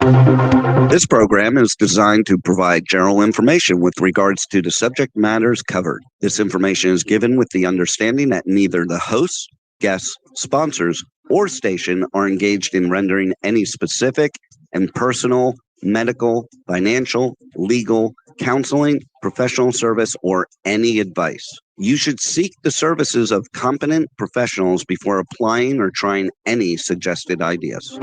This program is designed to provide general information with regards to the subject matters covered. This information is given with the understanding that neither the hosts, guests, sponsors, or station are engaged in rendering any specific and personal, medical, financial, legal, counseling, professional service, or any advice. You should seek the services of competent professionals before applying or trying any suggested ideas.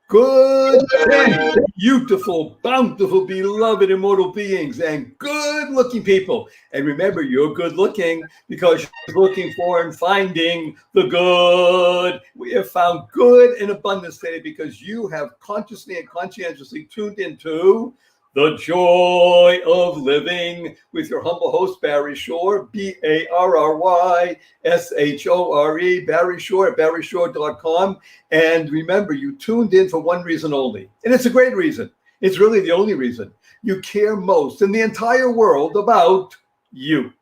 Good day, beautiful, bountiful, beloved, immortal beings, and good-looking people. And remember, you're good-looking because you're looking for and finding the good. We have found good in abundance today because you have consciously and conscientiously tuned into The Joy of Living with your humble host, Barry Shore, BarryShore, Barry Shore at barryshore.com. And remember, you tuned in for one reason only. And it's a great reason. It's really the only reason. You care most in the entire world about you.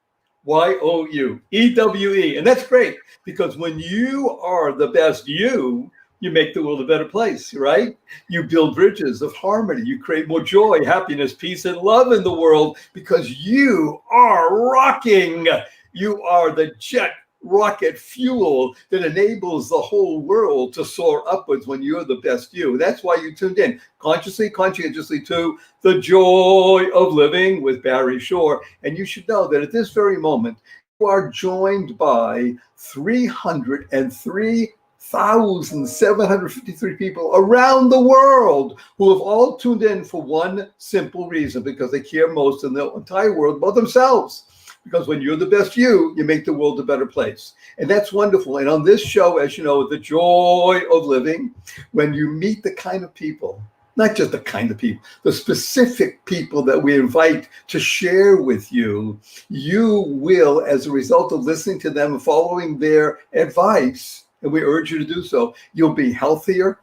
YOU, And that's great because when you are the best you make the world a better place, right? You build bridges of harmony. You create more joy, happiness, peace, and love in the world because you are rocking. You are the jet rocket fuel that enables the whole world to soar upwards when you're the best you. That's why you tuned in consciously, conscientiously to The Joy of Living with Barry Shore. And you should know that at this very moment, you are joined by 303,753 people around the world who have all tuned in for one simple reason, because they care most in the entire world about themselves. Because when you're the best you make the world a better place. And that's wonderful. And on this show, as you know, The Joy of Living, when you meet the kind of people, not just the kind of people, the specific people that we invite to share with you, you will, as a result of listening to them and following their advice, and we urge you to do so, you'll be healthier,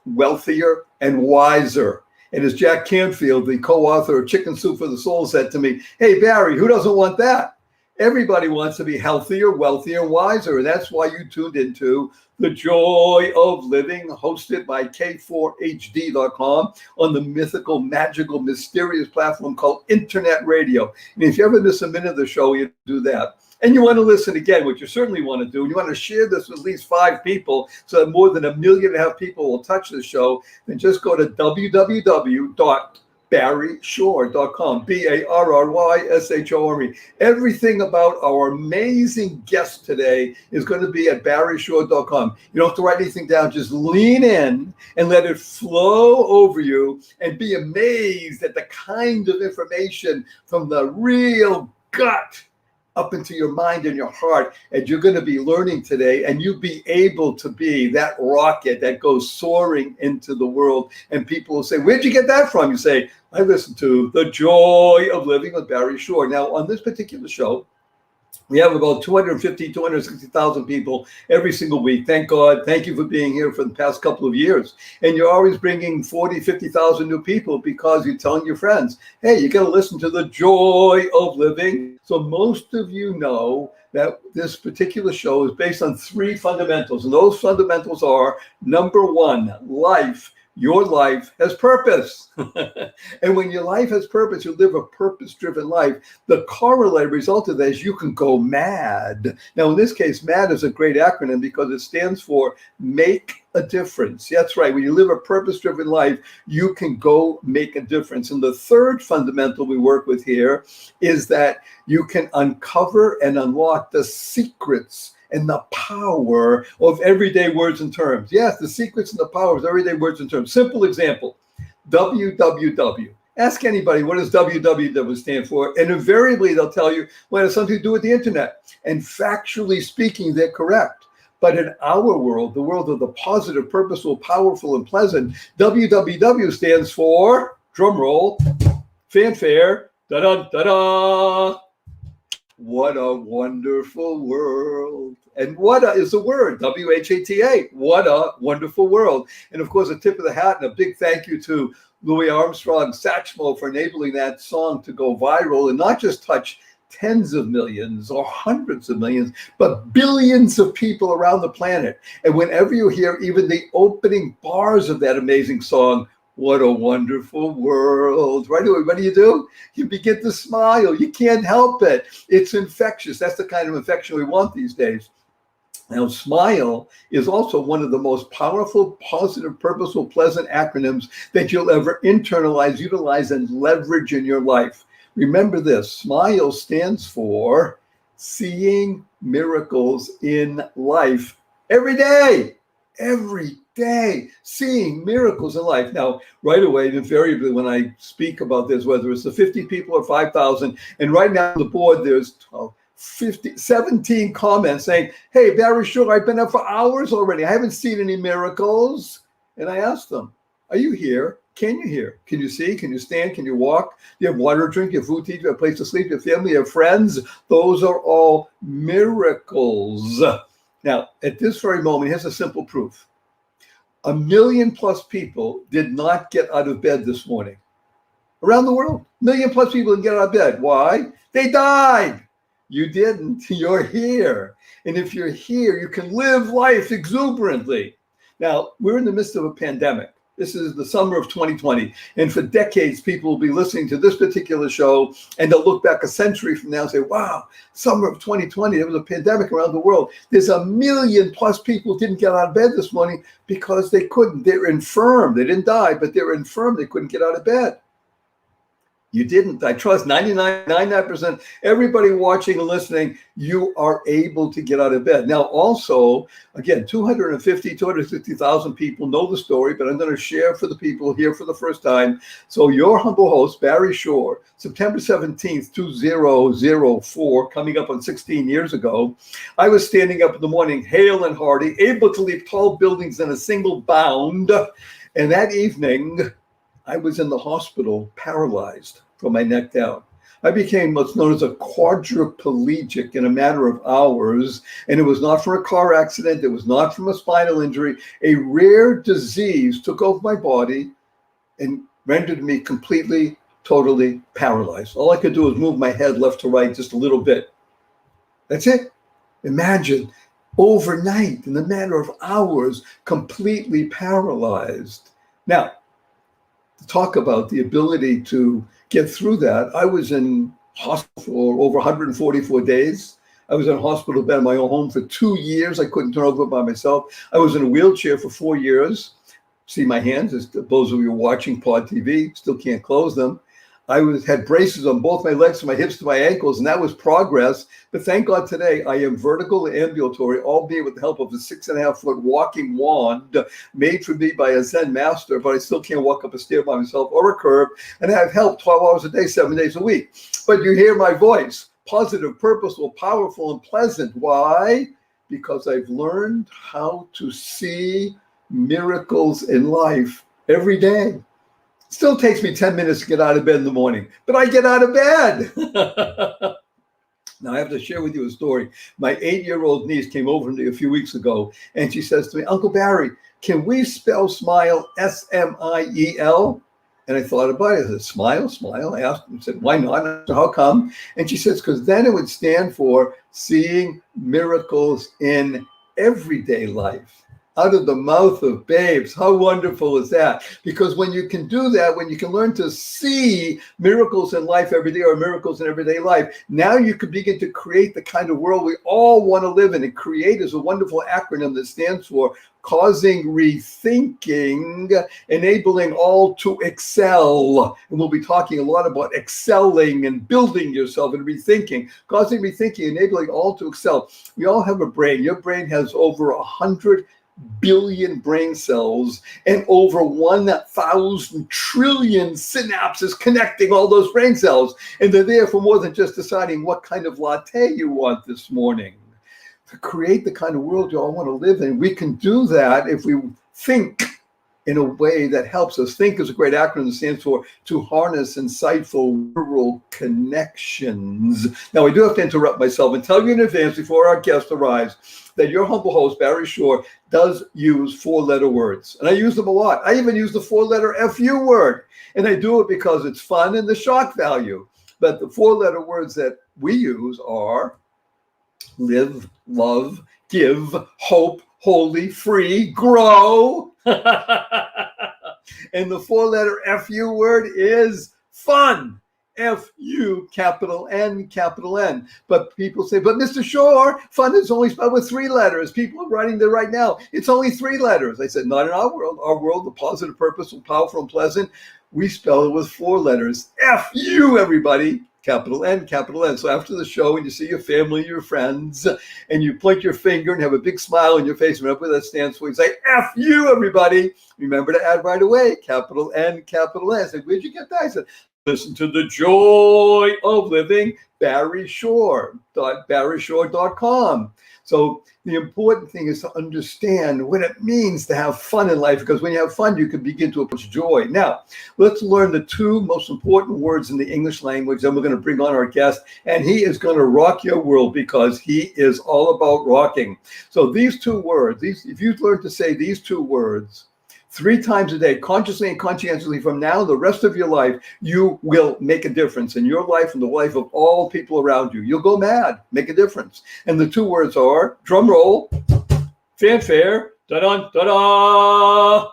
wealthier, and wiser. And as Jack Canfield, the co-author of Chicken Soup for the Soul, said to me, hey, Barry, who doesn't want that? Everybody wants to be healthier, wealthier, wiser. And that's why you tuned into The Joy of Living, hosted by K4HD.com on the mythical, magical, mysterious platform called Internet Radio. And if you ever miss a minute of the show, you do that. And you want to listen again, which you certainly want to do, and you want to share this with at least 5 people so that more than 1.5 million people will touch the show, then just go to www.barryshore.com, BarryShore. Everything about our amazing guest today is going to be at barryshore.com. You don't have to write anything down. Just lean in and let it flow over you and be amazed at the kind of information from the real gut up into your mind and your heart, and you're going to be learning today, and you'll be able to be that rocket that goes soaring into the world. And people will say, where'd you get that from? You say, I listened to The Joy of Living with Barry Shore. Now, on this particular show, we have about 260,000 people every single week. Thank God. Thank you for being here for the past couple of years. And you're always bringing 40, 50,000 new people because you're telling your friends, hey, you got to listen to The Joy of Living. So most of you know that this particular show is based on 3 fundamentals. And those fundamentals are, number 1, life. Your life has purpose. And when your life has purpose, you live a purpose-driven life. The corollary result of that is you can go mad. Now, in this case, MAD is a great acronym because it stands for make a difference. That's right. When you live a purpose-driven life, you can go make a difference. And the third fundamental we work with here is that you can uncover and unlock the secrets and the power of everyday words and terms. Yes, the secrets and the power of everyday words and terms. Simple example, WWW. Ask anybody, what does WWW stand for? And invariably, they'll tell you, well, it has something to do with the internet. And factually speaking, they're correct. But in our world, the world of the positive, purposeful, powerful, and pleasant, WWW stands for, drum roll, fanfare, da-da-da-da, What a wonderful world. And what is the word? WHATA. What a wonderful world. And of course, a tip of the hat and a big thank you to Louis Armstrong Satchmo for enabling that song to go viral and not just touch tens of millions or hundreds of millions, but billions of people around the planet. And whenever you hear even the opening bars of that amazing song, what a wonderful world, right away, what do? You begin to smile. You can't help it. It's infectious. That's the kind of infection we want these days. Now, SMILE is also one of the most powerful, positive, purposeful, pleasant acronyms that you'll ever internalize, utilize, and leverage in your life. Remember this, SMILE stands for seeing miracles in life every day, seeing miracles in life. Now, right away, invariably, when I speak about this, whether it's the 50 people or 5,000, and right now on the board, there's 17 comments saying, hey, Barry Shore, I've been up for hours already. I haven't seen any miracles. And I asked them, are you here? Can you hear? Can you see? Can you stand? Can you walk? Do you have water to drink? Do you have food to eat? Do you have a place to sleep? Do you have family? Do you have friends? Those are all miracles. Now, at this very moment, here's a simple proof. 1 million plus people did not get out of bed this morning. Around the world, 1 million plus people didn't get out of bed. Why? They died. You didn't. You're here. And if you're here, you can live life exuberantly. Now, we're in the midst of a pandemic. This is the summer of 2020. And for decades, people will be listening to this particular show and they'll look back a century from now and say, wow, summer of 2020, there was a pandemic around the world. There's 1 million plus people who didn't get out of bed this morning because they couldn't. They're infirm. They didn't die, but they were infirm. They couldn't get out of bed. You didn't. I trust 99%. Everybody watching and listening, you are able to get out of bed. Now, also, again, 250,000 people know the story, but I'm going to share for the people here for the first time. So your humble host, Barry Shore, September 17th, 2004, coming up on 16 years ago, I was standing up in the morning, hale and hearty, able to leap tall buildings in a single bound. And that evening, I was in the hospital, paralyzed from my neck down. I became what's known as a quadriplegic in a matter of hours, and it was not from a car accident. It was not from a spinal injury. A rare disease took over my body and rendered me completely, totally paralyzed. All I could do was move my head left to right just a little bit. That's it. Imagine overnight, in a matter of hours, completely paralyzed. Now, to talk about the ability to get through that, I was in hospital for over 144 days. I was in a hospital bed in my own home for 2 years. I couldn't turn over by myself. I was in a wheelchair for 4 years. See my hands, as those of you watching Pod TV, still can't close them. I had braces on both my legs from my hips to my ankles, and that was progress. But thank God today I am vertical and ambulatory, albeit with the help of a 6.5-foot walking wand made for me by a Zen master, but I still can't walk up a stair by myself or a curb, and I have help 12 hours a day, 7 days a week. But you hear my voice, positive, purposeful, powerful, and pleasant. Why? Because I've learned how to see miracles in life every day. Still takes me 10 minutes to get out of bed in the morning, but I get out of bed. Now, I have to share with you a story. My 8-year-old niece came over to me a few weeks ago, and she says to me, Uncle Barry, can we spell SMILE, S-M-I-E-L? And I thought about it. I said, smile. I asked her, I said, why not? I said, how come? And she says, because then it would stand for seeing miracles in everyday life. Out of the mouth of babes. How wonderful is that? Because when you can do that, when you can learn to see miracles in life every day or miracles in everyday life, now you can begin to create the kind of world we all want to live in. And CREATE is a wonderful acronym that stands for causing rethinking, enabling all to excel. And we'll be talking a lot about excelling and building yourself and rethinking, causing rethinking, enabling all to excel. We all have a brain. Your brain has over 100 billion brain cells and over 1,000 trillion synapses connecting all those brain cells. And they're there for more than just deciding what kind of latte you want this morning. To create the kind of world you all want to live in. We can do that if we think in a way that helps us. Think is a great acronym that stands for to harness insightful neural connections. Now, I do have to interrupt myself and tell you in advance before our guest arrives that your humble host, Barry Shore, does use 4-letter words. And I use them a lot. I even use the 4-letter FU word. And I do it because it's fun and the shock value. But the 4-letter words that we use are live, love, give, hope, holy, free, grow. And the 4-letter FU word is fun. F-U, capital N, capital N. But people say, but Mr. Shore, fun is only spelled with 3 letters. People are writing there right now. It's only 3 letters. I said, not in our world. Our world, the positive, purposeful, powerful, and pleasant, we spell it with 4 letters. F-U, everybody. Capital N, capital N. So after the show, when you see your family, your friends, and you point your finger and have a big smile on your face, remember what that stands for. You say, F you, everybody. Remember to add right away, capital N, capital N. I said, where'd you get that? I said, listen to the joy of living, Barry Shore, barryshore.com. So the important thing is to understand what it means to have fun in life, because when you have fun, you can begin to approach joy. Now, let's learn the 2 most important words in the English language. Then we're going to bring on our guest, and he is going to rock your world because he is all about rocking. So these 2 words, if you learn to say these 2 words 3 times a day, consciously and conscientiously, from now the rest of your life, you will make a difference in your life and the life of all people around you. You'll go mad, make a difference. And the 2 words are, drum roll, fanfare, da-dun, da-da.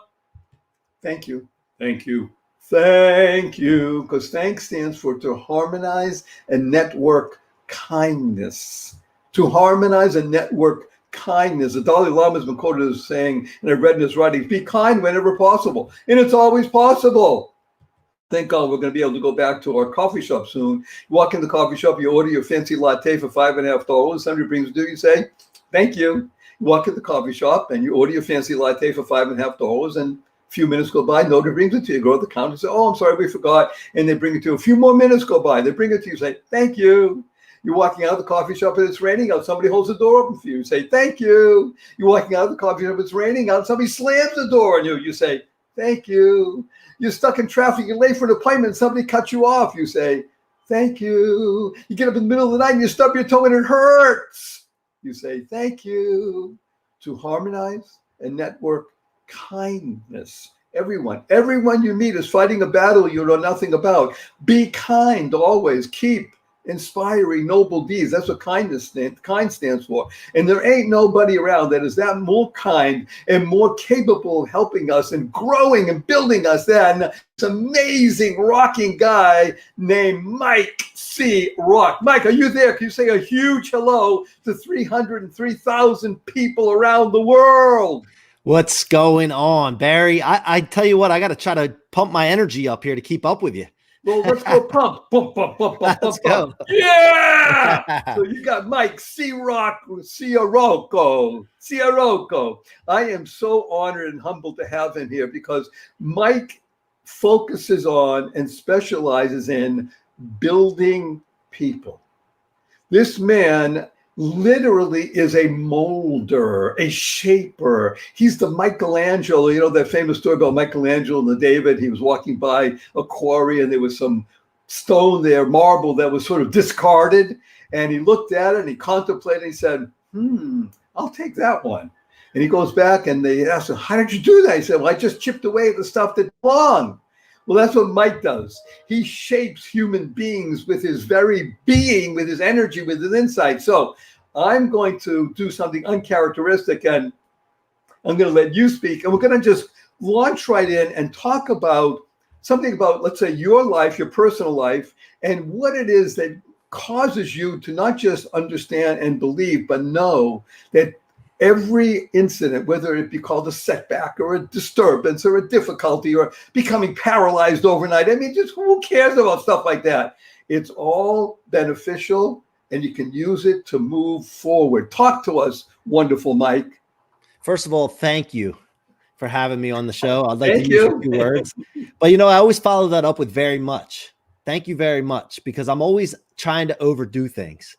Thank you, thank you, thank you. Because thanks stands for to harmonize and network kindness. To harmonize and network kindness. The Dalai Lama has been quoted as saying, and I've read in his writings, be kind whenever possible. And it's always possible. Thank God we're going to be able to go back to our coffee shop soon. You walk in the coffee shop, you order your fancy latte for $5.50. Somebody brings it to you, you say, thank you. You walk in the coffee shop and you order your fancy latte for $5.50, and a few minutes go by, nobody brings it to you. Go to the counter and say, oh, I'm sorry, we forgot. And they bring it to you. A few more minutes go by, they bring it to you, say, thank you. You're walking out of the coffee shop and it's raining out. Somebody holds the door open for you. You say, thank you. You're walking out of the coffee shop, it's raining out. Somebody slams the door on you. You say, thank you. You're stuck in traffic. You're late for an appointment. Somebody cuts you off. You say, thank you. You get up in the middle of the night and you stub your toe and it hurts. You say, thank you. To harmonize and network kindness. Everyone you meet is fighting a battle you know nothing about. Be kind always. Keep inspiring noble deeds. That's what kind stands for. And there ain't nobody around that is that more kind and more capable of helping us and growing and building us than this amazing rocking guy named Mike C-Roc. Mike, are you there? Can you say a huge hello to 303,000 people around the world? What's going on, Barry? I tell you what, I got to try to pump my energy up here to keep up with you. Well, let's go pump. Bump, bump, bump, bump, Let's bump, bump. Yeah! So you got Mike C-Roc, C-Roc. I am so honored and humbled to have him here because Mike focuses on and specializes in building people. This man literally is a molder, a shaper. He's the Michelangelo, you know, that famous story about Michelangelo and the David. He was walking by a quarry and there was some stone there, marble that was sort of discarded. And he looked at it and he contemplated and he said, I'll take that one. And he goes back and they asked him, how did you do that? He said, well, I just chipped away at the stuff that belonged. Well, that's what Mike does. He shapes human beings with his very being, with his energy, with his insight. So I'm going to do something uncharacteristic and I'm going to let you speak. And we're going to just launch right in and talk about something about, let's say, your life, your personal life, and what it is that causes you to not just understand and believe, but know that every incident, whether it be called a setback or a disturbance or a difficulty or becoming paralyzed overnight, I mean, just who cares about stuff like that? It's all beneficial and you can use it to move forward. Talk to us, wonderful Mike. First of all, thank you for having me on the show. I'd like Thank to use you. a few words. But, you know, I always follow that up with very much. Thank you very much, because I'm always trying to overdo things.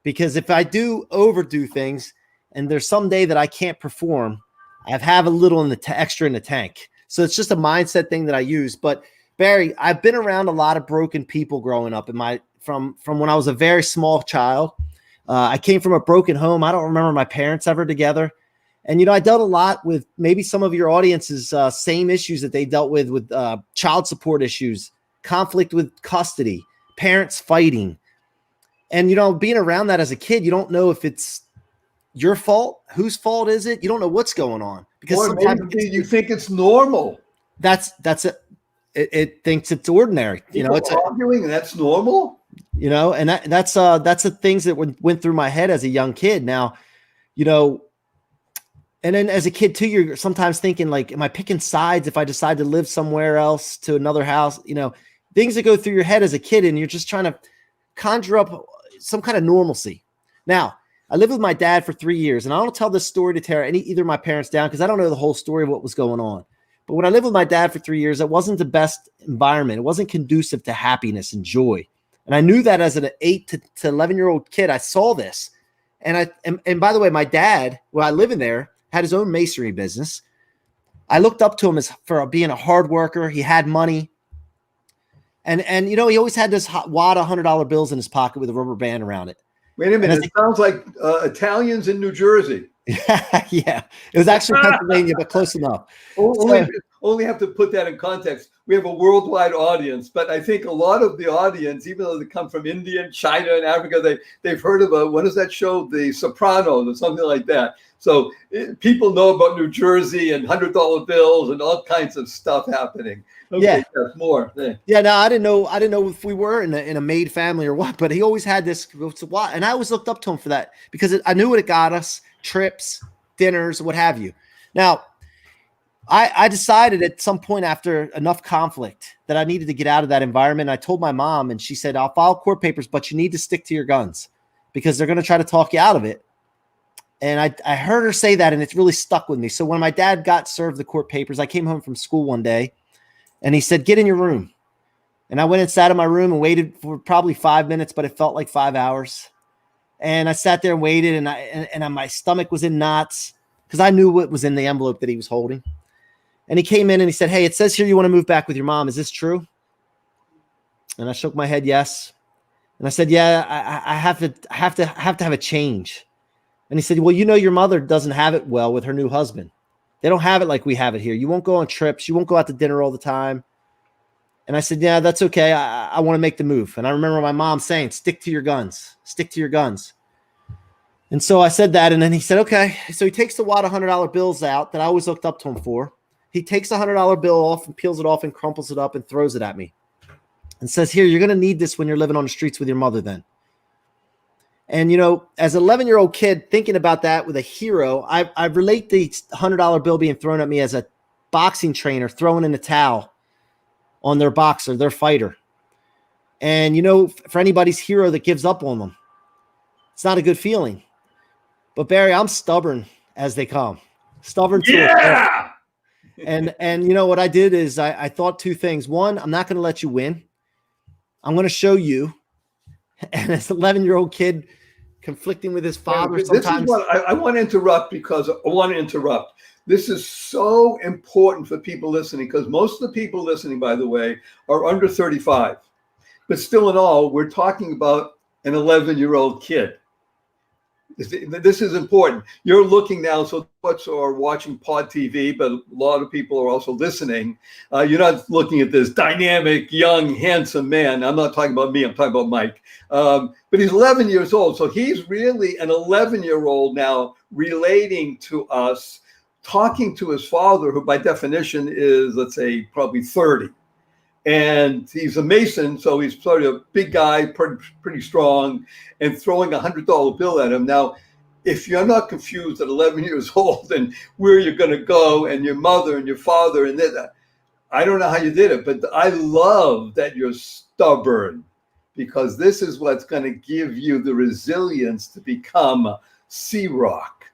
Because if I do overdo things, and there's some day that I can't perform, I have a little in the extra in the tank. So it's just a mindset thing that I use. But Barry, I've been around a lot of broken people growing up from when I was a very small child. I came from a broken home. I don't remember my parents ever together. And, I dealt a lot with maybe some of your audience's same issues that they dealt with child support issues, conflict with custody, parents fighting. And, being around that as a kid, you don't know if it's your fault. Whose fault is it? You don't know what's going on. Because or maybe you think it's normal. That's it. It thinks it's ordinary. It's arguing, and that's normal. And that's the things that went through my head as a young kid. Now, and then as a kid too, you're sometimes thinking like, am I picking sides if I decide to live somewhere else to another house? Things that go through your head as a kid, and you're just trying to conjure up some kind of normalcy. Now, I lived with my dad for 3 years, and I don't tell this story to tear either of my parents down because I don't know the whole story of what was going on. But when I lived with my dad for 3 years, it wasn't the best environment. It wasn't conducive to happiness and joy. And I knew that as an 8 to 11-year-old kid. I saw this. And by the way, my dad, while I live in there, had his own masonry business. I looked up to him for being a hard worker. He had money. And he always had this wad of $100 bills in his pocket with a rubber band around it. Wait a minute. It sounds like Italians in New Jersey. Yeah. It was actually Pennsylvania, but close enough. Only have to put that in context. We have a worldwide audience, but I think a lot of the audience, even though they come from India and China and Africa, they've heard of what is that show? The Sopranos or something like that. So people know about New Jersey and $100 bills and all kinds of stuff happening. Okay, yeah, that's more. Yeah, no, I didn't know if we were in a made family or what, but he always had this. And I always looked up to him for that because I knew what it got us: trips, dinners, what have you. Now, I decided at some point after enough conflict that I needed to get out of that environment. I told my mom, and she said, "I'll file court papers, but you need to stick to your guns because they're going to try to talk you out of it." And I heard her say that, and it's really stuck with me. So when my dad got served the court papers, I came home from school one day, and he said, "Get in your room." And I went and sat in my room and waited for probably 5 minutes, but it felt like 5 hours. And I sat there and waited, and my stomach was in knots because I knew what was in the envelope that he was holding. And he came in and he said, "Hey, it says here you want to move back with your mom. Is this true?" And I shook my head, yes. And I said, "Yeah, I have to have a change." And he said, "Well, your mother doesn't have it well with her new husband. They don't have it like we have it here. You won't go on trips. You won't go out to dinner all the time." And I said, "Yeah, that's okay. I want to make the move." And I remember my mom saying, "Stick to your guns. Stick to your guns." And so I said that, and then he said, "Okay." So he takes the wad of $100 bills out that I always looked up to him for. He takes a $100 bill off and peels it off and crumples it up and throws it at me and says, "Here, you're going to need this when you're living on the streets with your mother then." And, as an 11-year-old kid thinking about that with a hero, I relate the $100 bill being thrown at me as a boxing trainer throwing in a towel on their boxer, their fighter. And, for anybody's hero that gives up on them, it's not a good feeling. But Barry, I'm stubborn as they come. Stubborn too. Yeah. And what I did is I thought two things. One, I'm not going to let you win. I'm going to show you. And as an 11-year-old kid conflicting with his father, this is what I want to interrupt because I want to interrupt. This is so important for people listening because most of the people listening, by the way, are under 35. But still in all, we're talking about an 11-year-old kid. This is important. You're looking now, so what's are watching Pod TV, but a lot of people are also listening. You're not looking at this dynamic, young, handsome man. I'm not talking about me. I'm talking about Mike. But he's 11 years old. So he's really an 11-year-old now relating to us, talking to his father, who by definition is, let's say, probably 30. And he's a Mason, so he's sort of a big guy, pretty strong, and throwing a $100 bill at him. Now, if you're not confused at 11 years old and where you're going to go and your mother and your father and that, I don't know how you did it, but I love that you're stubborn because this is what's going to give you the resilience to become C-Roc.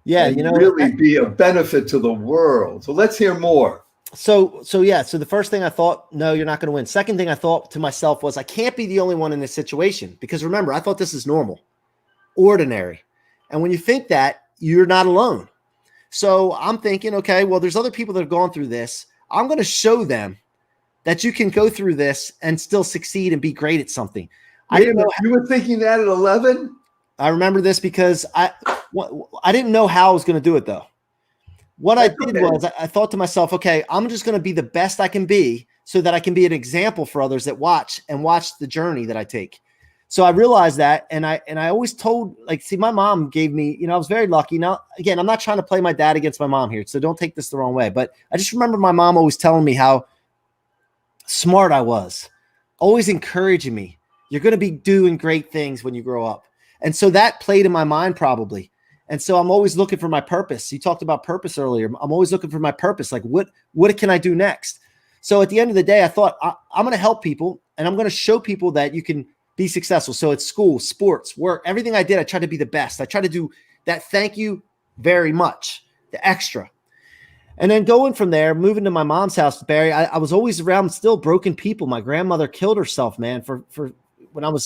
Yeah, really be a benefit to the world. So let's hear more. So the first thing I thought, no, you're not going to win. Second thing I thought to myself was I can't be the only one in this situation because remember, I thought this is normal, ordinary. And when you think that, you're not alone. So I'm thinking, okay, well, there's other people that have gone through this. I'm going to show them that you can go through this and still succeed and be great at something. I didn't know. You were thinking that at 11? I remember this because I didn't know how I was going to do it, though. What I did was I thought to myself, okay, I'm just going to be the best I can be so that I can be an example for others that watch the journey that I take. So I realized that. And I always told, like, see, my mom gave me, I was very lucky. Now, again, I'm not trying to play my dad against my mom here, so don't take this the wrong way. But I just remember my mom always telling me how smart I was, always encouraging me. You're going to be doing great things when you grow up. And so that played in my mind probably. And so I'm always looking for my purpose. You talked about purpose earlier. I'm always looking for my purpose. Like, what can I do next? So at the end of the day, I thought I'm going to help people and I'm going to show people that you can be successful. So it's school, sports, work, everything I did, I tried to be the best. I tried to do that. Thank you very much. The extra. And then going from there, moving to my mom's house, Barry, I was always around still broken people. My grandmother killed herself, man, for when I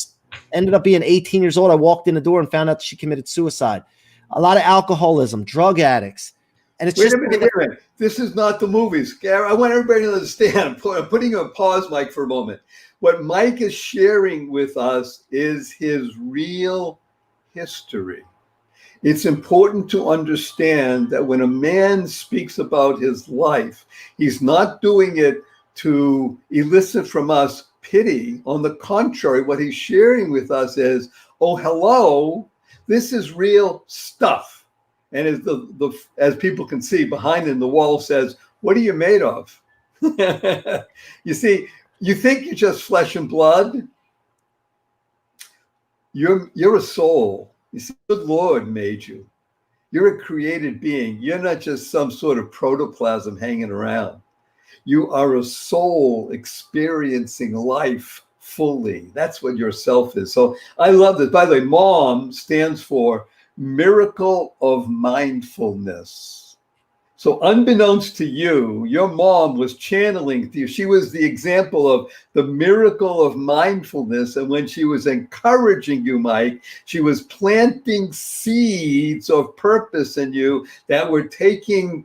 ended up being 18 years old. I walked in the door and found out she committed suicide. A lot of alcoholism, drug addicts. And it's wait a minute. This is not the movies. Gary, I want everybody to understand. I'm putting you on pause, Mike, for a moment. What Mike is sharing with us is his real history. It's important to understand that when a man speaks about his life, he's not doing it to elicit from us pity. On the contrary, what he's sharing with us is, oh, hello, this is real stuff. And as as people can see behind him, the wall says, what are you made of? You see, you think you're just flesh and blood. You're a soul. You see, the good Lord made you. You're a created being. You're not just some sort of protoplasm hanging around. You are a soul experiencing life fully. That's what your self is. So I love this. By the way, MOM stands for Miracle of Mindfulness. So unbeknownst to you, your mom was channeling to you. She was the example of the miracle of mindfulness. And when she was encouraging you, Mike, she was planting seeds of purpose in you that were taking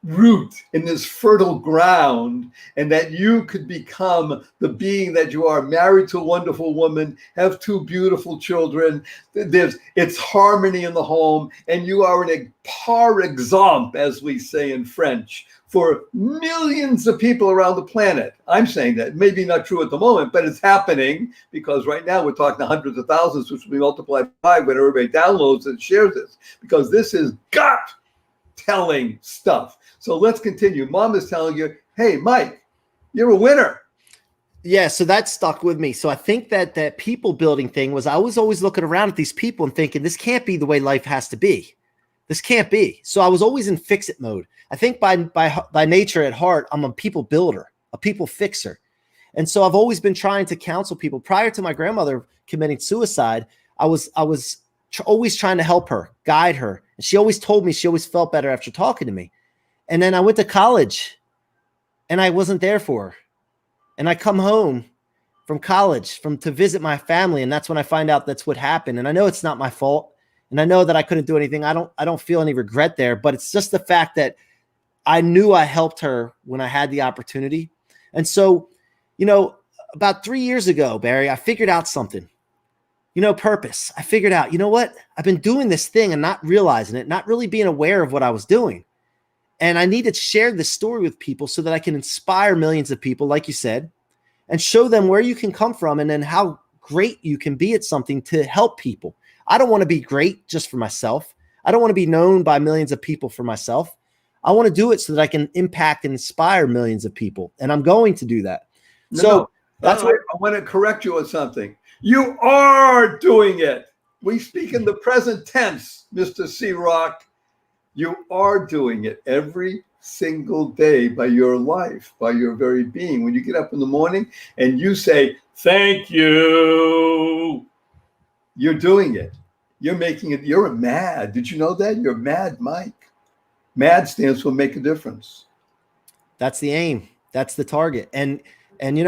root in this fertile ground, and that you could become the being that you are, married to a wonderful woman, have two beautiful children. It's harmony in the home, and you are an par exemple, as we say in French, for millions of people around the planet. I'm saying that maybe not true at the moment, but it's happening, because right now we're talking to hundreds of thousands, which will be multiplied by when everybody downloads and shares this, because this is gut-telling stuff. So let's continue. Mom is telling you, hey, Mike, you're a winner. Yeah, so that stuck with me. So I think that people building thing was, I was always looking around at these people and thinking, this can't be the way life has to be. This can't be. So I was always in fix-it mode. I think by nature at heart, I'm a people builder, a people fixer. And so I've always been trying to counsel people. Prior to my grandmother committing suicide, I was always trying to help her, guide her. And she always told me she always felt better after talking to me. And then I went to college and I wasn't there for her. And I come home from college to visit my family. And that's when I find out that's what happened. And I know it's not my fault. And I know that I couldn't do anything. I don't feel any regret there, but it's just the fact that I knew I helped her when I had the opportunity. And so, about 3 years ago, Barry, I figured out something, purpose. I figured out, you know what? I've been doing this thing and not realizing it, not really being aware of what I was doing. And I need to share this story with people so that I can inspire millions of people, like you said, and show them where you can come from and then how great you can be at something to help people. I don't want to be great just for myself. I don't want to be known by millions of people for myself. I want to do it so that I can impact and inspire millions of people. And I'm going to do that. That's what I want to correct you on something. You are doing it. We speak in the present tense, Mr. C-Roc. You are doing it every single day by your life, by your very being. When you get up in the morning and you say, thank you, you're doing it. You're making it. You're a MAD. Did you know that? You're MAD, Mike. MAD stands for make a difference. That's the aim. That's the target. And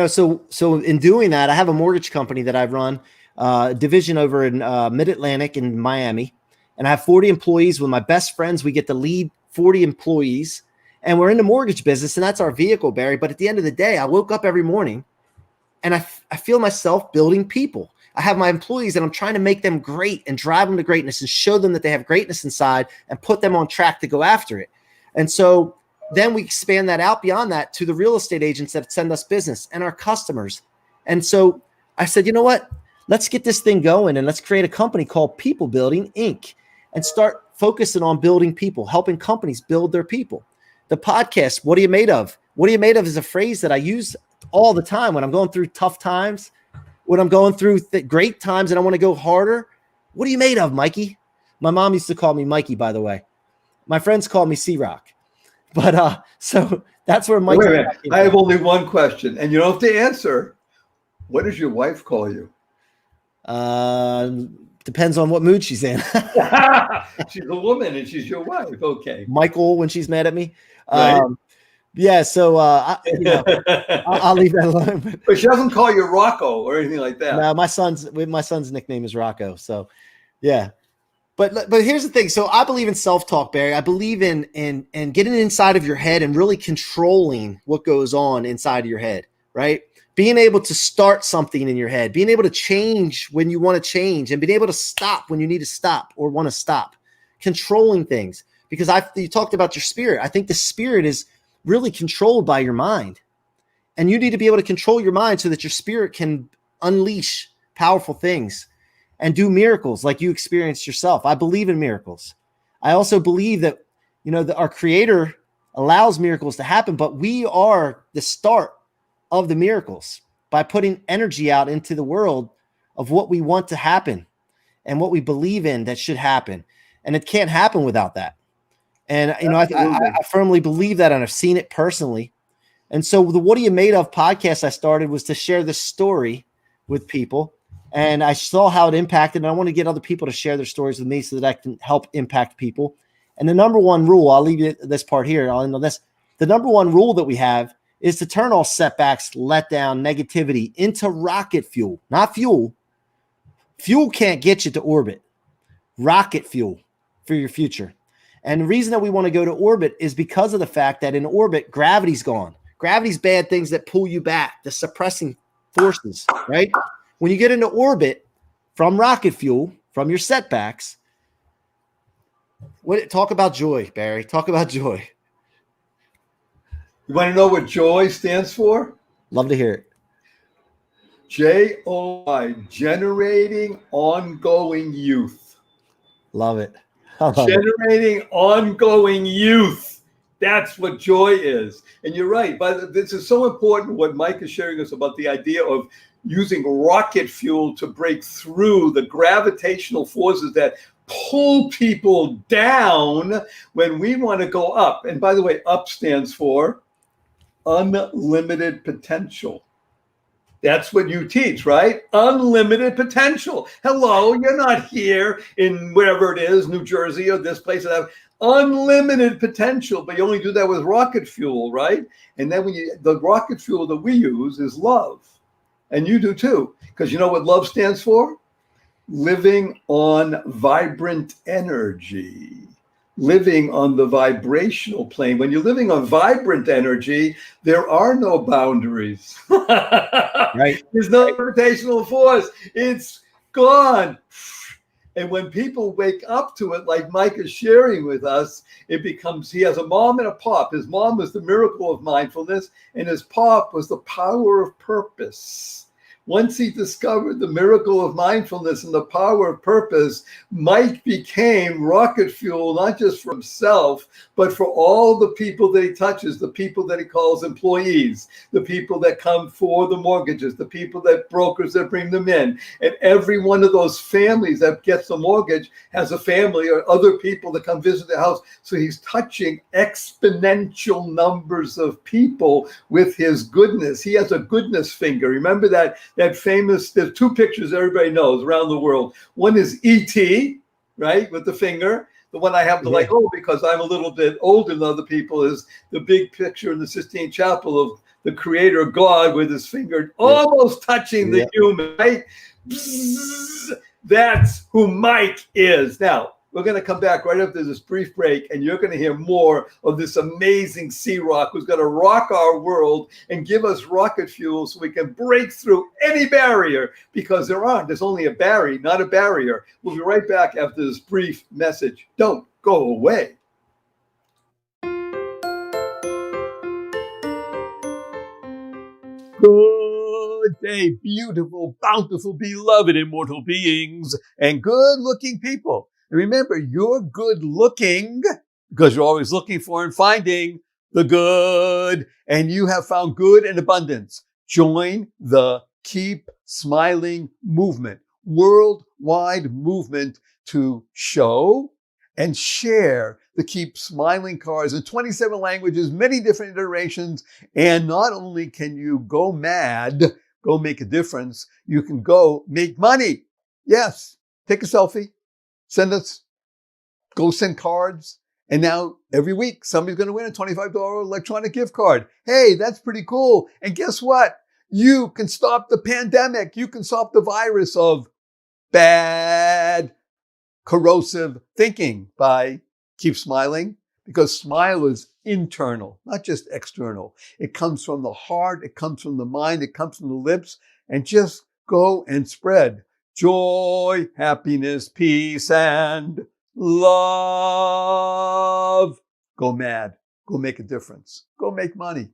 so in doing that, I have a mortgage company that I run, a division over in Mid-Atlantic in Miami. And I have 40 employees with my best friends. We get to lead 40 employees, and we're in the mortgage business, and that's our vehicle, Barry. But at the end of the day, I woke up every morning and I feel myself building people. I have my employees and I'm trying to make them great and drive them to greatness and show them that they have greatness inside and put them on track to go after it. And so then we expand that out beyond that to the real estate agents that send us business and our customers. And so I said, you know what? Let's get this thing going and let's create a company called People Building Inc. and start focusing on building people, helping companies build their people. The podcast, What Are You Made Of? What are you made of is a phrase that I use all the time when I'm going through tough times, when I'm going through great times and I want to go harder. What are you made of, Mikey? My mom used to call me Mikey, by the way. My friends call me C-Roc. But so that's where Mikey. Wait. I have only one question, and you don't have to answer. What does your wife call you? Depends on what mood she's in. She's a woman and she's your wife. Okay. Michael, when she's mad at me. Right. Yeah. So I'll leave that alone. But she doesn't call you Rocco or anything like that. No, my son's nickname is Rocco. So yeah. But here's the thing. So I believe in self-talk, Barry. I believe in getting inside of your head and really controlling what goes on inside of your head, right? Being able to start something in your head, being able to change when you want to change, and being able to stop when you need to stop or want to stop. Controlling things. Because you talked about your spirit. I think the spirit is really controlled by your mind. And you need to be able to control your mind so that your spirit can unleash powerful things and do miracles like you experienced yourself. I believe in miracles. I also believe that, that our Creator allows miracles to happen, but we are the start of the miracles by putting energy out into the world of what we want to happen and what we believe in that should happen. And it can't happen without that. And, I firmly believe that, and I've seen it personally. And so the What Are You Made Of podcast I started was to share this story with people. And I saw how it impacted, and I want to get other people to share their stories with me so that I can help impact people. And the number one rule, I'll leave you this part here. I'll end on this. The number one rule that we have is to turn all setbacks, letdown, negativity into rocket fuel, not fuel. Fuel can't get you to orbit. Rocket fuel for your future. And the reason that we want to go to orbit is because of the fact that in orbit, gravity's gone. Gravity's bad things that pull you back, the suppressing forces, right? When you get into orbit from rocket fuel, from your setbacks, talk about joy, Barry. Talk about joy. You want to know what joy stands for? Love to hear it. J-O-Y, generating ongoing youth. Love it. Generating ongoing youth. That's what joy is. And you're right. But this is so important what Mike is sharing us about the idea of using rocket fuel to break through the gravitational forces that pull people down when we want to go up. And by the way, up stands for unlimited potential. That's what you teach, right? Unlimited potential. Hello, you're not here in wherever it is, New Jersey or this place that have unlimited potential, but you only do that with rocket fuel, right? And then the rocket fuel that we use is love. And you do too, because you know what love stands for? Living on vibrant energy. Living on the vibrational plane. When you're living on vibrant energy, there are no boundaries. Right. There's no gravitational force. It's gone. And when people wake up to it, like Mike is sharing with us, it becomes, he has a mom and a pop. His mom was the miracle of mindfulness, and his pop was the power of purpose. Once he discovered the miracle of mindfulness and the power of purpose, Mike became rocket fuel, not just for himself, but for all the people that he touches, the people that he calls employees, the people that come for the mortgages, the people that brokers that bring them in. And every one of those families that gets a mortgage has a family or other people that come visit the house. So he's touching exponential numbers of people with his goodness. He has a goodness finger. Remember that famous, there's two pictures everybody knows around the world. One is E.T., right, with the finger. The one I have to because I'm a little bit older than other people, is the big picture in the Sistine Chapel of the Creator God with his finger almost touching the human, right? Bzzz, that's who Mike is. Now, We're going to come back right after this brief break, and you're going to hear more of this amazing C-Roc who's going to rock our world and give us rocket fuel so we can break through any barrier, because there's only a barrier, not a barrier. We'll be right back after this brief message. Don't go away. Good day, beautiful, bountiful, beloved, immortal beings, and good-looking people. And remember, you're good-looking because you're always looking for and finding the good, and you have found good in abundance. Join the Keep Smiling movement, worldwide movement to show and share the Keep Smiling cards in 27 languages, many different iterations. And not only can you go mad, go make a difference, you can go make money. Yes, take a selfie, go send cards. And now every week, somebody's going to win a $25 electronic gift card. Hey, that's pretty cool. And guess what? You can stop the pandemic. You can stop the virus of bad, corrosive thinking by Keep Smiling, because smile is internal, not just external. It comes from the heart. It comes from the mind. It comes from the lips. And just go and spread joy, happiness, peace, and love. Go mad. Go make a difference. Go make money.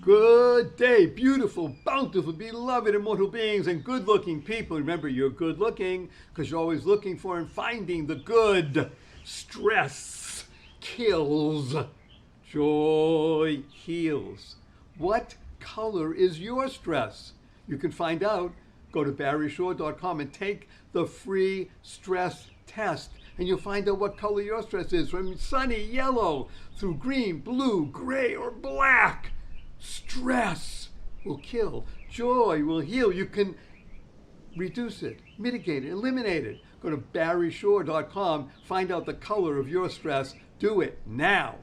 Good day, beautiful, bountiful, beloved, immortal beings, and good-looking people. Remember, you're good-looking because you're always looking for and finding the good. Stress kills. Joy heals. What color is your stress? You can find out. Go to barryshore.com and take the free stress test. And you'll find out what color your stress is, from sunny yellow through green, blue, gray, or black. Stress will kill. Joy will heal. You can reduce it, mitigate it, eliminate it. Go to barryshore.com. Find out the color of your stress. Do it now.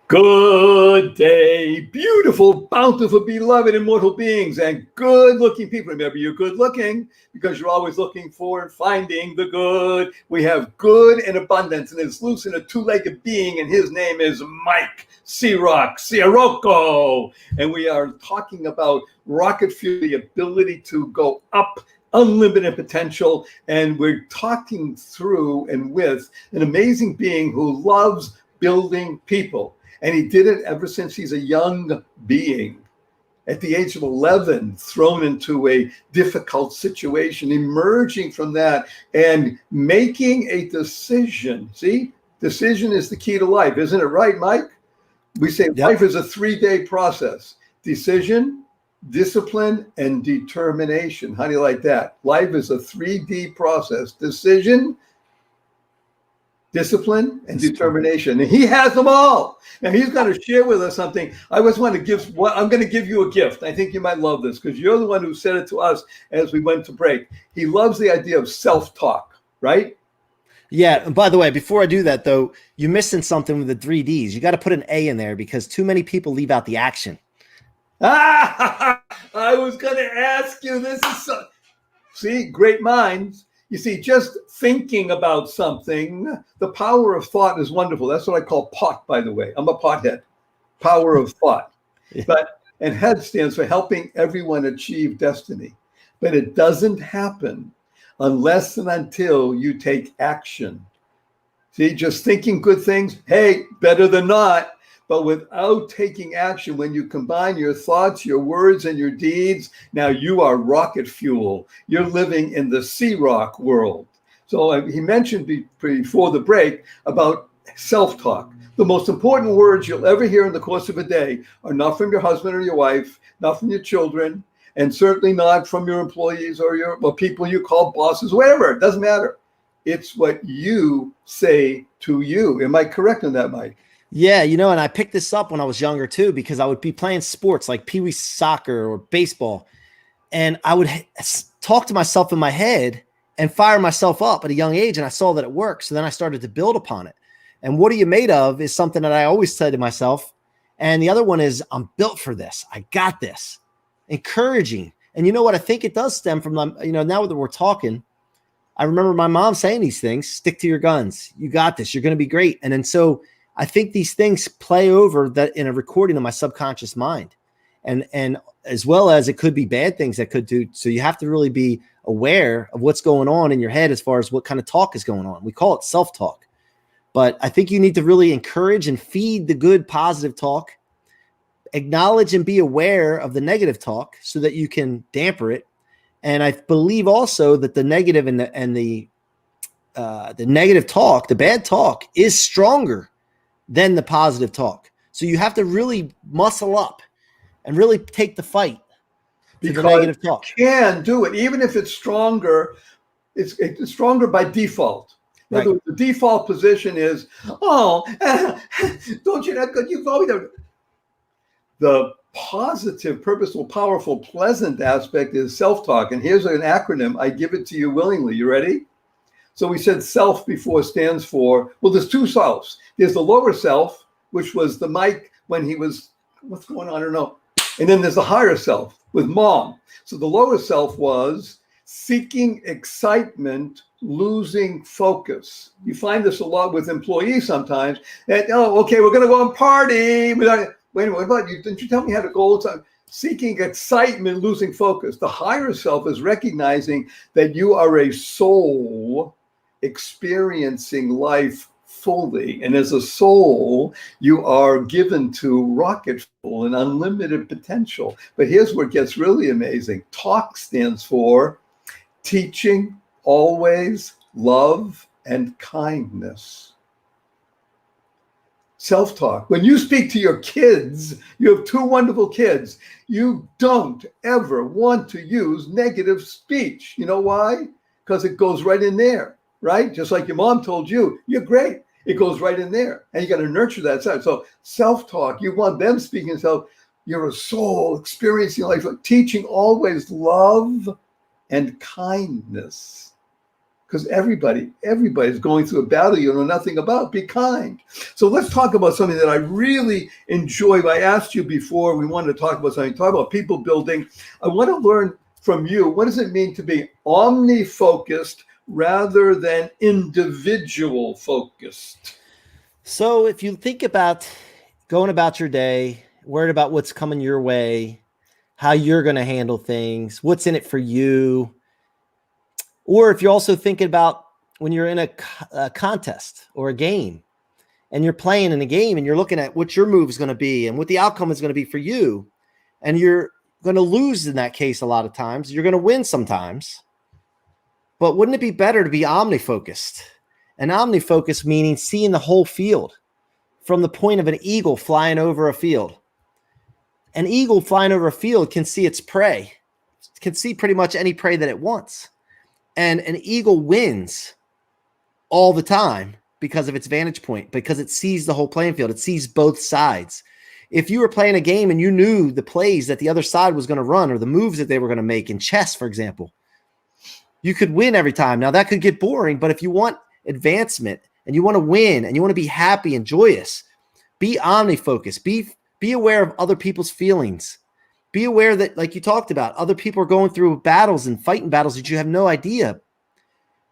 Good day, beautiful, bountiful, beloved, immortal beings, and good-looking people. Remember, you're good-looking because you're always looking for and finding the good. We have good in abundance, and it's loose in a two-legged being, and his name is Mike C-Roc, C-Roco. And we are talking about rocket fuel, the ability to go up, unlimited potential. And we're talking through and with an amazing being who loves building people. And he did it ever since he's a young being. At the age of 11, thrown into a difficult situation, emerging from that and making a decision. See, decision is the key to life. Isn't it right, Mike? We say life is a 3-day process. Decision, discipline, and determination. How do you like that? Life is a 3D process. Decision, discipline, and determination. And he has them all. Now he's going to share with us something. I always want to I'm going to give you a gift. I think you might love this because you're the one who said it to us as we went to break. He loves the idea of self-talk, right? Yeah. And by the way, before I do that though, you're missing something with the 3Ds. You got to put an A in there because too many people leave out the action. I was going to ask you, this is see, great minds. You see, just thinking about something, the power of thought is wonderful. That's what I call pot, by the way. I'm a pothead. Power of thought. Yeah. And head stands for helping everyone achieve destiny. But it doesn't happen unless and until you take action. See, just thinking good things, hey, better than not. But without taking action, when you combine your thoughts, your words, and your deeds, now you are rocket fuel. You're living in the C-Roc world. So he mentioned before the break about self-talk. The most important words you'll ever hear in the course of a day are not from your husband or your wife, not from your children, and certainly not from your employees or people you call bosses, whatever. It doesn't matter. It's what you say to you. Am I correct in that, Mike? Yeah, and I picked this up when I was younger too, because I would be playing sports like Pee Wee soccer or baseball, and I would talk to myself in my head and fire myself up at a young age. And I saw that it worked. So then I started to build upon it. And what are you made of is something that I always say to myself. And the other one is, I'm built for this. I got this. Encouraging. And you know what? I think it does stem from, now that we're talking, I remember my mom saying these things: stick to your guns. You got this. You're going to be great. And then so I think these things play over that in a recording of my subconscious mind. And as well as it could be bad things that could do. So you have to really be aware of what's going on in your head as far as what kind of talk is going on. We call it self-talk. But I think you need to really encourage and feed the good, positive talk, acknowledge and be aware of the negative talk so that you can damper it. And I believe also that the negative and the negative talk, the bad talk, is stronger than the positive talk. So you have to really muscle up and really take the fight to the negative talk. You can do it, even if it's stronger. It's stronger by default. In other words, the default position is, don't you know good? You've always done. The positive, purposeful, powerful, pleasant aspect is self-talk. And here's an acronym. I give it to you willingly. You ready? So we said self before stands for, well, there's two selves. There's the lower self, which was the Mike when he was, what's going on? I don't know. And then there's the higher self with mom. So the lower self was seeking excitement, losing focus. You find this a lot with employees sometimes. And, okay, we're going to go and party. Wait a minute, what about you? Didn't you tell me how to go all the time? Seeking excitement, losing focus. The higher self is recognizing that you are a soul experiencing life fully. And as a soul, you are given to rocket fuel and unlimited potential. But here's where it gets really amazing. Talk stands for teaching, always, love, and kindness. Self-talk. When you speak to your kids, you have two wonderful kids. You don't ever want to use negative speech. You know why? Because it goes right in there, right? Just like your mom told you, you're great. It goes right in there. And you got to nurture that side. So self-talk, you want them speaking self. You're a soul experiencing life, teaching always love and kindness. Because everybody's going through a battle you know nothing about. Be kind. So let's talk about something that I really enjoy. I asked you before, we wanted to talk about something, talk about people building. I want to learn from you, what does it mean to be omni-focused rather than individual focused? So if you think about going about your day, worried about what's coming your way, how you're going to handle things, what's in it for you, or if you're also thinking about when you're in a contest or a game and you're playing in a game and you're looking at what your move is going to be and what the outcome is going to be for you, and you're going to lose in that case a lot of times, you're going to win sometimes. But wouldn't it be better to be omni-focused? And omni-focused meaning seeing the whole field from the point of an eagle flying over a field. An eagle flying over a field can see its prey, can see pretty much any prey that it wants. And an eagle wins all the time because of its vantage point, because it sees the whole playing field. It sees both sides. If you were playing a game and you knew the plays that the other side was going to run or the moves that they were going to make in chess, for example, you could win every time. Now that could get boring, but if you want advancement and you want to win and you want to be happy and joyous, be omni-focused. Be aware of other people's feelings. Be aware that, like you talked about, other people are going through battles and fighting battles that you have no idea.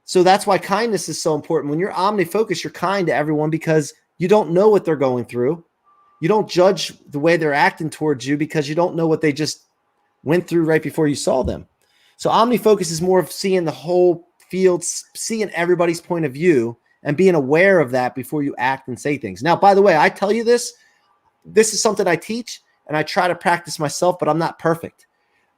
So that's why kindness is so important. When you're omni-focused, you're kind to everyone because you don't know what they're going through. You don't judge the way they're acting towards you because you don't know what they just went through right before you saw them. So omni-focus is more of seeing the whole field, seeing everybody's point of view and being aware of that before you act and say things. Now, by the way, I tell you this is something I teach and I try to practice myself, but I'm not perfect.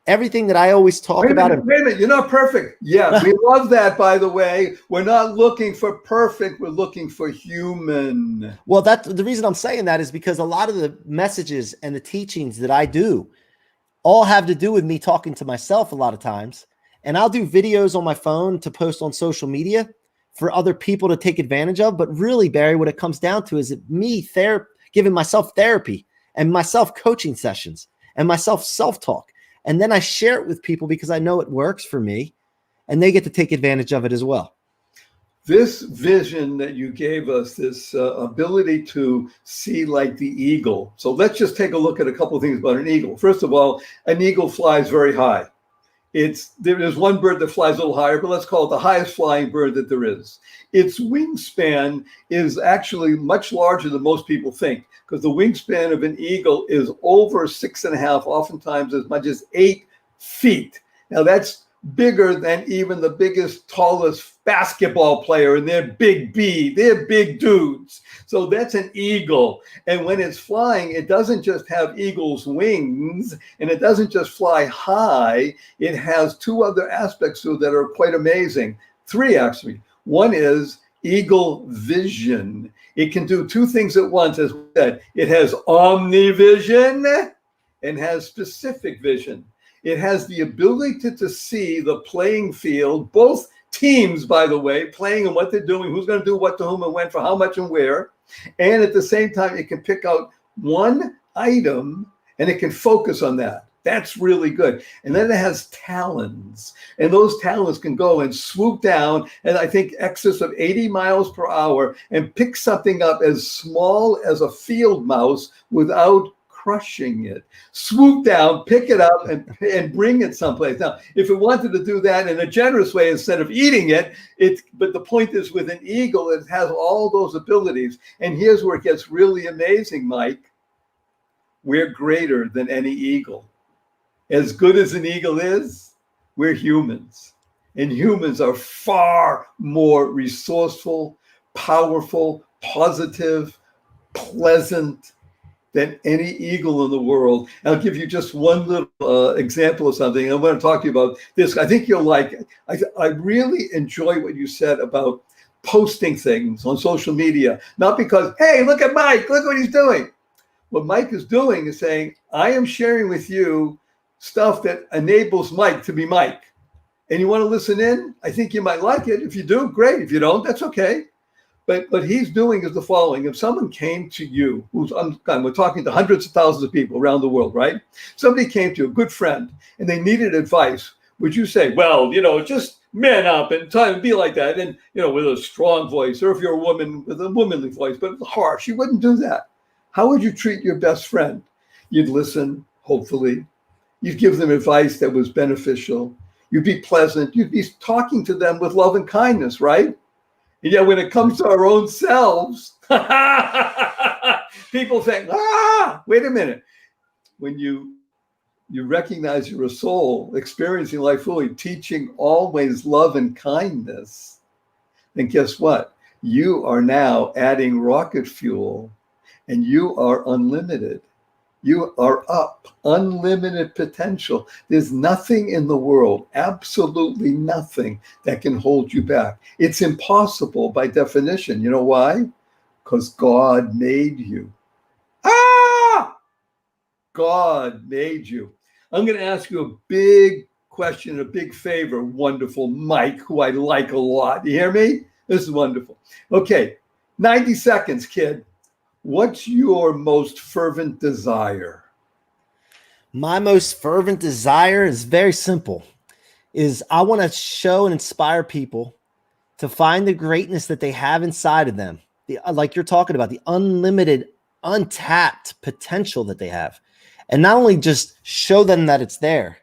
Everything that I always talk about. Wait a minute, you're not perfect. Yeah, we love that, by the way. We're not looking for perfect. We're looking for human. Well, that's the reason I'm saying that is because a lot of the messages and the teachings that I do all have to do with me talking to myself a lot of times. And I'll do videos on my phone to post on social media for other people to take advantage of. But really, Barry, what it comes down to is me giving myself therapy and myself coaching sessions and myself self-talk. And then I share it with people because I know it works for me. and they get to take advantage of it as well. This vision that you gave us, this ability to see like the eagle. So let's just take a look at a couple of things about an eagle. First of all, an eagle flies very high. There's one bird that flies a little higher, but let's call it the highest flying bird that there is. Its wingspan is actually much larger than most people think, because the wingspan of an eagle is over 6.5, oftentimes as much as 8 feet. Now that's bigger than even the biggest, tallest basketball player, and they're big B, they're big dudes. So that's an eagle. And when it's flying, it doesn't just have eagle's wings, and it doesn't just fly high. It has 2 other aspects to it that are quite amazing. 3, actually. One is eagle vision. It can do 2 things at once, as we said. It has omnivision and has specific vision. It has the ability to see the playing field, both teams, by the way, playing and what they're doing, who's going to do what to whom and when, for how much and where. And at the same time, it can pick out one item and it can focus on that. That's really good. And then it has talons, and those talons can go and swoop down, and I think excess of 80 miles per hour, and pick something up as small as a field mouse without crushing it. Swoop down, pick it up, and bring it someplace. Now, if it wanted to do that in a generous way instead of eating it, but the point is, with an eagle, it has all those abilities. And here's where it gets really amazing, Mike. We're greater than any eagle. As good as an eagle is, we're humans. And humans are far more resourceful, powerful, positive, pleasant than any eagle in the world. I'll give you just one little example of something. I want to talk to you about this. I think you'll like it. I really enjoy what you said about posting things on social media. Not because, hey, look at Mike, look what he's doing. What Mike is doing is saying, I am sharing with you stuff that enables Mike to be Mike. And you want to listen in? I think you might like it. If you do, great. If you don't, that's okay. But what he's doing is the following. If someone came to you, we're talking to hundreds of thousands of people around the world, right? Somebody came to you, a good friend, and they needed advice. Would you say, well, just man up and try and be like that, and, with a strong voice, or if you're a woman, with a womanly voice, but harsh, you wouldn't do that. How would you treat your best friend? You'd listen, hopefully. You'd give them advice that was beneficial. You'd be pleasant. You'd be talking to them with love and kindness, right? And yet when it comes to our own selves, people think, wait a minute. When you recognize you're a soul, experiencing life fully, teaching always love and kindness, then guess what? You are now adding rocket fuel, and you are unlimited. You are up, unlimited potential. There's nothing in the world, absolutely nothing, that can hold you back. It's impossible by definition. You know why? Because God made you. God made you. I'm going to ask you a big question, a big favor, wonderful Mike, who I like a lot. You hear me? This is wonderful. Okay, 90 seconds, kid. What's your most fervent desire? My most fervent desire is very simple. I want to show and inspire people to find the greatness that they have inside of them. Like you're talking about, the unlimited, untapped potential that they have. And not only just show them that it's there,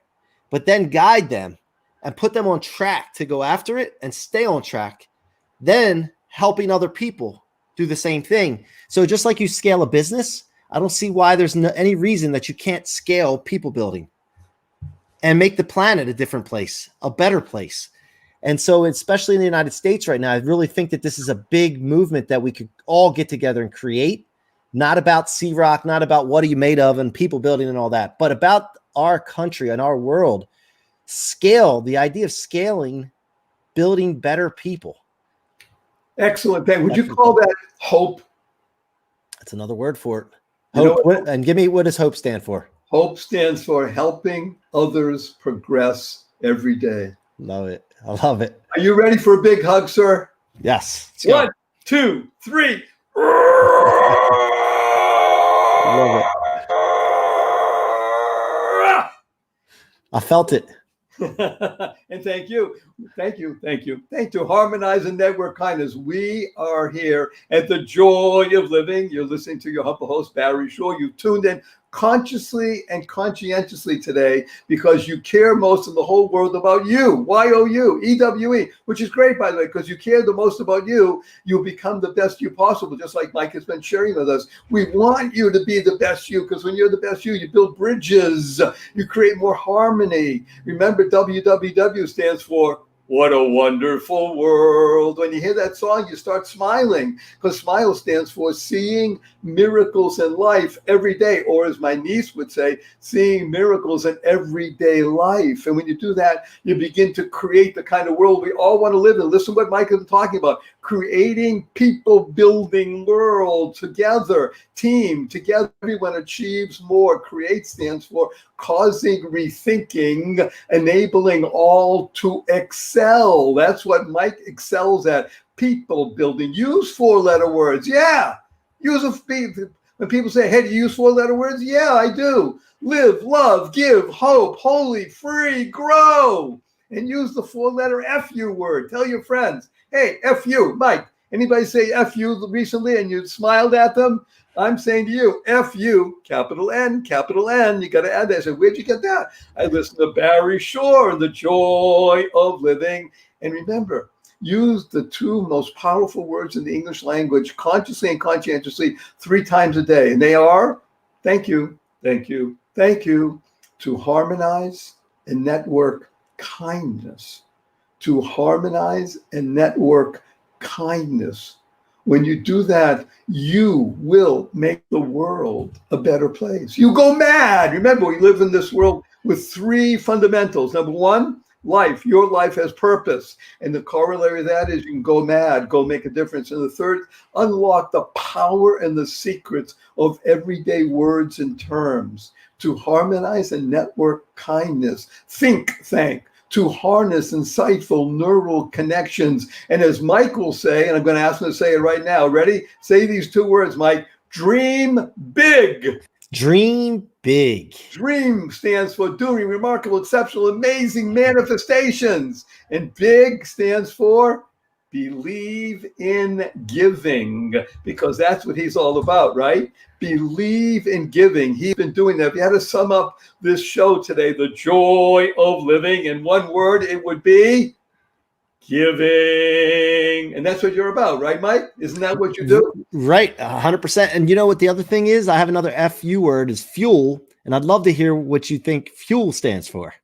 but then guide them and put them on track to go after it and stay on track. Then helping other people do the same thing. So just like you scale a business, I don't see why there's any reason that you can't scale people building and make the planet a different place, a better place. And so especially in the United States right now, I really think that this is a big movement that we could all get together and create, not about C-Roc, not about what are you made of and people building and all that, but about our country and our world. Scale, the idea of scaling, building better people. Excellent. Would you call that hope? That's another word for it. Hope. And give me, what does hope stand for? Hope stands for helping others progress every day. Love it. I love it. Are you ready for a big hug, sir? Yes. 1, 2, 3. Love it. I felt it. And thank you. Thank you. Thank you. Thank you. Harmonize and network kindness. We are here at the Joy of Living. You're listening to your humble host, Barry Shaw. You've tuned in consciously and conscientiously today because you care most in the whole world about you. YOU, which is great, by the way, because you care the most about you. You'll become the best you possible, just like Mike has been sharing with us. We want you to be the best you, because when you're the best you build bridges, you create more harmony. Remember, WWW stands for What a Wonderful World. When you hear that song, you start smiling, because SMILE stands for Seeing Miracles in Life Every Day, or as my niece would say, seeing miracles in everyday life. And when you do that, you begin to create the kind of world we all want to live in. Listen to what Mike is talking about. Creating people building world together, team together, everyone achieves more. Create stands for causing rethinking, enabling all to excel. That's what Mike excels at. People building. Use 4-letter words. Yeah. Use when people say, hey, do you use 4-letter words? Yeah, I do. Live, love, give, hope, holy, free, grow. And use the 4-letter FU word. Tell your friends, hey, FU, Mike. Anybody say FU recently and you smiled at them? I'm saying to you, FU, capital N, capital N. You got to add that. I said, where'd you get that? I listened to Barry Shore, The Joy of Living. And remember, use the 2 most powerful words in the English language consciously and conscientiously 3 times a day. And they are, thank you, thank you, thank you, to harmonize and network kindness. To harmonize and network kindness. When you do that, you will make the world a better place. You go mad. Remember, we live in this world with 3 fundamentals. Number 1, life. Your life has purpose. And the corollary of that is you can go mad, go make a difference. And the 3rd, unlock the power and the secrets of everyday words and terms. To harmonize and network kindness. Think, thank. To harness insightful neural connections. And as Mike will say, and I'm going to ask him to say it right now. Ready? Say these 2 words, Mike. Dream big. Dream big. Dream stands for doing remarkable, exceptional, amazing manifestations. And big stands for believe in giving, because that's what he's all about, right? Believe in giving. He's been doing that. If you had to sum up this show today, the joy of living, in 1 word, it would be giving. And that's what you're about, right, Mike? Isn't that what you do? Right, 100%. And you know what the other thing is? I have another FU word is fuel, and I'd love to hear what you think fuel stands for.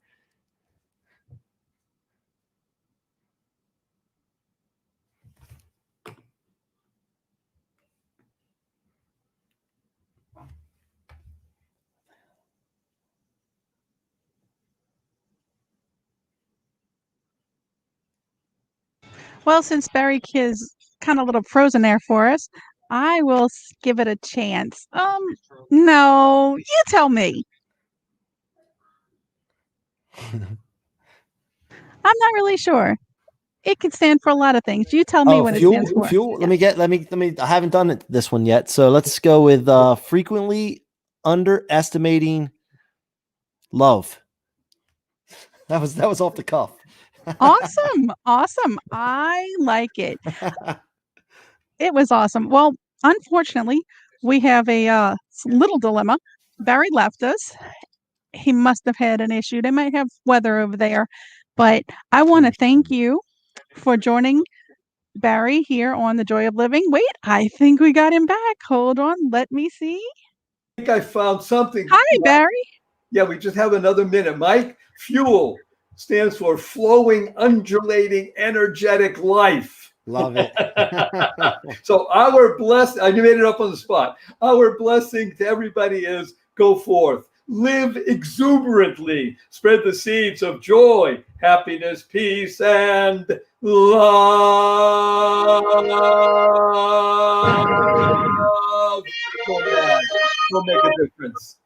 Well, since Barry is kind of a little frozen there for us, I will give it a chance. No, you tell me. I'm not really sure. It could stand for a lot of things. You tell me what it stands for. Fuel. Yeah. Let me. I haven't done this one yet, so let's go with frequently underestimating love. That was off the cuff. Awesome. I like it. It was awesome. Well, unfortunately, we have a little dilemma. Barry left us. He must have had an issue. They might have weather over there, but I want to thank you for joining Barry here on The Joy of Living. Wait, I think we got him back. Hold on. Let me see. I think I found something. Hi, Barry. Yeah, we just have another minute. Mike, fuel stands for flowing, undulating, energetic life. Love it. So our blessing, you made it up on the spot. Our blessing to everybody is go forth. Live exuberantly. Spread the seeds of joy, happiness, peace, and love. Go mad. Go make a difference.